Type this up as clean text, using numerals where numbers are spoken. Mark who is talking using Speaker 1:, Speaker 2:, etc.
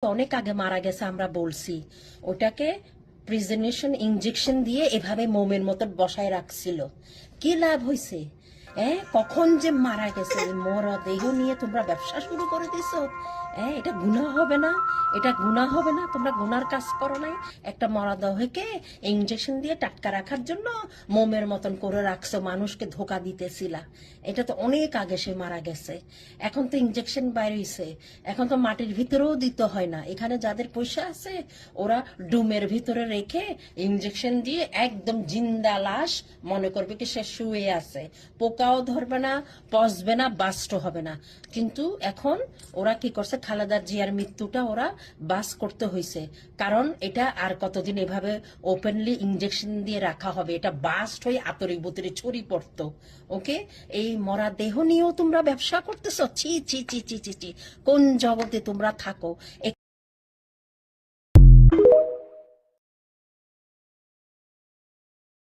Speaker 1: অনেক আগে মারা গেছে আমরা বলছি ওটাকে প্রিজনেশন ইনজেকশন দিয়ে এভাবে মোমের মতন বসায় রাখছিল কি লাভ হইছে কখন যে মারা গেছে এই মরা দেহ নিয়ে তোমরা ব্যবসা শুরু করে দিছো এটা গুনাহ হবে না? এটা গুনাহ হবে না? তোমরা গুনার কাজ করো নাই? একটা মরা দেহকে ইনজেকশন দিয়ে টাটকা রাখার জন্য মোমের মতন করে রাখছো, মানুষকে ধোকা দিতেছিলা। এটা তো অনেক আগে সে মারা গেছে। এখন তো ইনজেকশন বাইর হইছে, এখন তো মাটির ভিতরেও দিতে হয় না। এখানে যাদের পয়সা আছে ওরা ডুমের ভিতরে রেখে ইনজেকশন দিয়ে একদম জিন্দা লাশ মনে করবে কি সে শুয়ে আছে, পোকাও ধরবে না, পচবে না, বাস্ট হবে না। কিন্তু এখন ওরা কি করছে, খালেদা জিয়ার মৃত্যুটা ওরা বাস করতে হয়েছে, কারণ এটা আর কতদিন এভাবে ওপেনলি ইনজেকশন দিয়ে রাখা হবে? এটা বাস্ট হয়ে আতরি বুতরি ছড়ি পড়তো। ওকে, এই মরা দেহ নিয়েও তোমরা ব্যবসা করতেছ? ছি ছি ছি ছি ছি ছি, কোন জগতে তোমরা থাকো?